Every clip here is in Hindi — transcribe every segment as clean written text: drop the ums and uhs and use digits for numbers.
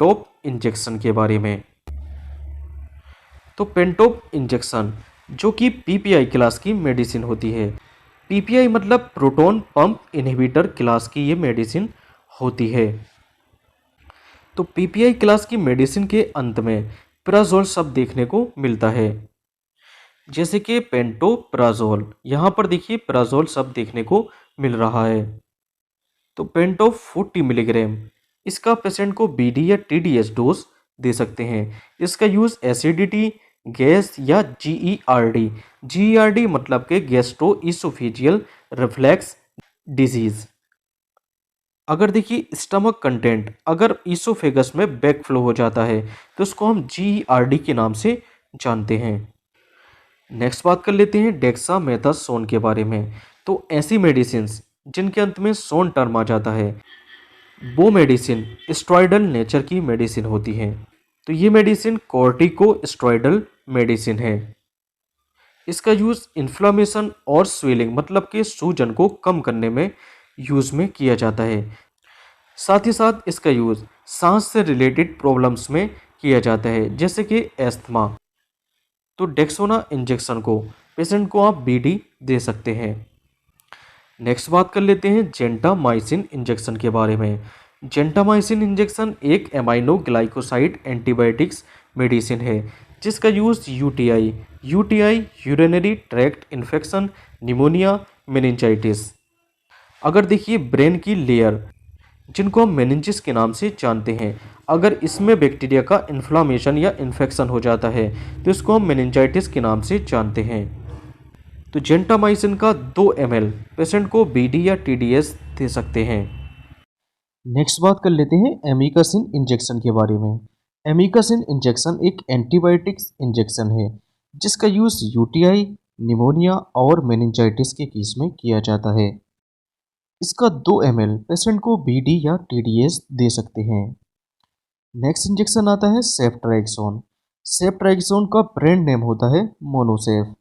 पेंटोप इंजेक्शन के बारे में। तो पेंटोप इंजेक्शन जो कि पीपीआई क्लास की मेडिसिन होती है। पीपीआई मतलब प्रोटॉन पंप इनहिबिटर क्लास की ये मेडिसिन होती है। तो पीपीआई क्लास की मेडिसिन के अंत में प्राजोल शब्द देखने को मिलता है, जैसे कि पेंटोप्राजोल। यहाँ पर देखिए प्राजोल शब्द देखने को मिल रहा है। तो पेंटो 40 मिलीग्राम, इसका पेशेंट को बीडी या टीडीएस डोज दे सकते हैं। इसका यूज़ एसिडिटी, गैस या जीईआरडी मतलब के गैस्ट्रो इसोफेजियल रिफ्लेक्स डिजीज। अगर देखिए स्टमक कंटेंट अगर इसोफेगस में बैकफ्लो हो जाता है तो उसको हम जीईआरडी के नाम से जानते हैं। नेक्स्ट बात कर लेते हैं डेक्सामेथासोन के बारे में। तो ऐसी मेडिसिन जिनके अंत में सोन टर्म आ जाता है, वो मेडिसिन स्टेरॉयडल नेचर की मेडिसिन होती है। तो ये मेडिसिन कॉर्टिकोस्टेरॉयडल मेडिसिन है। इसका यूज़ इन्फ्लामेशन और स्वेलिंग मतलब कि सूजन को कम करने में यूज़ में किया जाता है। साथ ही साथ इसका यूज़ सांस से रिलेटेड प्रॉब्लम्स में किया जाता है, जैसे कि एस्थमा। तो डेक्सोना इंजेक्शन को पेशेंट को आप बीडी दे सकते हैं। नेक्स्ट बात कर लेते हैं जेंटामाइसिन इंजेक्शन के बारे में। जेंटामाइसिन इंजेक्शन एक एमाइनो ग्लाइकोसाइड एंटीबायोटिक्स मेडिसिन है, जिसका use UTI urinary tract infection, pneumonia, meningitis. अगर देखिए ब्रेन की लेयर जिनको हम मेनिंजिस के नाम से जानते हैं, अगर इसमें बैक्टीरिया का इन्फ्लामेशन या इन्फेक्शन हो जाता है तो इसको हम मेनिंजाइटिस के नाम से जानते हैं। तो जेंटामाइसिन का 2 ml पेशेंट को बीडी या टीडीएस दे सकते हैं। नेक्स्ट बात कर लेते हैं एमिकासिन इंजेक्शन के बारे में। एमिकासिन इंजेक्शन एक एंटीबायोटिक्स इंजेक्शन है, जिसका यूज़ यूटीआई, निमोनिया और मेनिंजाइटिस के केस में किया जाता है। इसका 2 ml पेशेंट को बीडी या टीडीएस दे सकते हैं। नेक्स्ट इंजेक्शन आता है सेफ्ट्राइक्सोन। सेफ्ट्राइक्सोन का ब्रांड नेम होता है मोनोसेफ,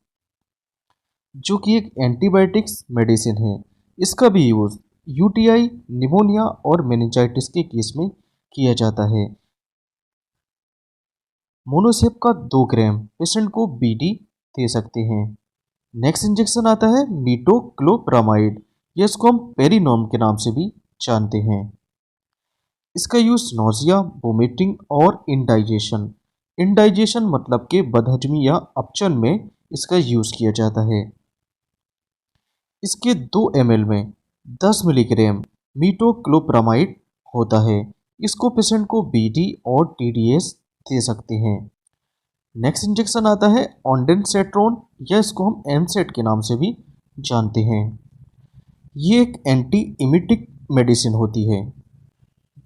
जो कि एक एंटीबायोटिक्स मेडिसिन है। इसका भी यूज़ यूटीआई, निमोनिया और मेनिंजाइटिस के केस में किया जाता है। मोनोसेफ का 2 ग्राम पेशेंट को बीडी दे सकते हैं। नेक्स्ट इंजेक्शन आता है मीटोक्लोप्रामाइड, या इसको हम पेरिनोम के नाम से भी जानते हैं। इसका यूज़ नोजिया, वोमिटिंग और इंडाइजेशन मतलब के बदहजमी या अपचन में इसका यूज़ किया जाता है। इसके 2 ml में 10 मिलीग्राम मीटोक्लोप्रामाइड होता है। इसको पेशेंट को बीडी और टीडीएस दे सकते हैं। नेक्स्ट इंजेक्शन आता है ऑन्डेनसेट्रोन, या इसको हम एमसेट के नाम से भी जानते हैं। ये एक एंटी इमिटिक मेडिसिन होती है,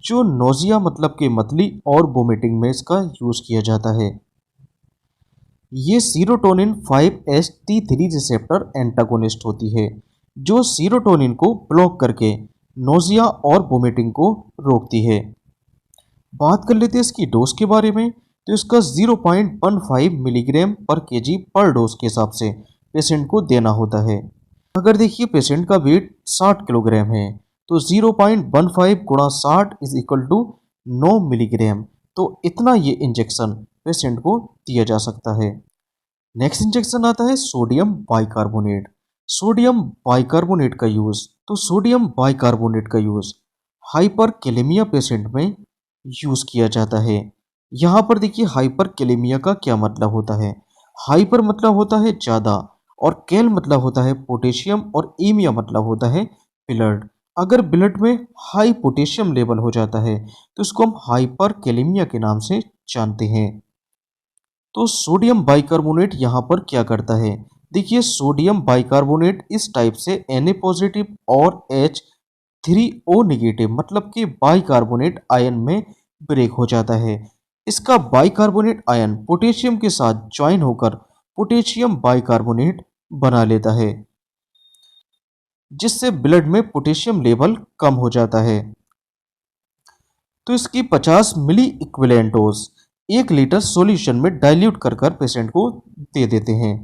जो नोजिया मतलब के मतली और वोमिटिंग में इसका यूज़ किया जाता है। ये सीरोटोनिन 5-HT3 रिसेप्टर एंटागोनिस्ट होती है, जो सीरोटोनिन को ब्लॉक करके नोजिया और वोमिटिंग को रोकती है। बात कर लेते हैं इसकी डोज के बारे में। तो इसका 0.15 मिलीग्राम पर केजी पर डोज के हिसाब से पेशेंट को देना होता है। अगर देखिए पेशेंट का वेट 60 किलोग्राम है तो 0.15 गुणा 60 इज इक्वल टू 9 मिलीग्राम। तो इतना ये इंजेक्शन पेशेंट को दिया जा सकता है। नेक्स्ट इंजेक्शन आता है सोडियम बाइकार्बोनेट। सोडियम बाइकार्बोनेट का यूज़, तो सोडियम बाइकार्बोनेट का यूज़ हाइपरकेलेमिया पेशेंट में यूज़ किया जाता है। यहाँ पर देखिए हाइपरकेलेमिया का क्या मतलब होता है। हाइपर मतलब होता है ज़्यादा, और कैल मतलब होता है पोटेशियम, और एमिया मतलब होता है ब्लड। अगर ब्लड में हाई पोटेशियम लेवल हो जाता है तो इसको हम हाइपरकेलेमिया के नाम से जानते हैं। तो सोडियम बाइकार्बोनेट यहाँ पर क्या करता है, देखिए सोडियम बाइकार्बोनेट इस टाइप से Na पॉजिटिव और H3O नेगेटिव मतलब कि बाइकार्बोनेट आयन में ब्रेक हो जाता है। इसका बाइकार्बोनेट आयन पोटेशियम के साथ ज्वाइन होकर पोटेशियम बाइकार्बोनेट बना लेता है, जिससे ब्लड में पोटेशियम लेवल कम हो जाता है। तो इसकी 50 मिली इक्विवेलेंट डोज 1 लीटर सॉल्यूशन में डाइल्यूट कर पेशेंट को दे देते हैं।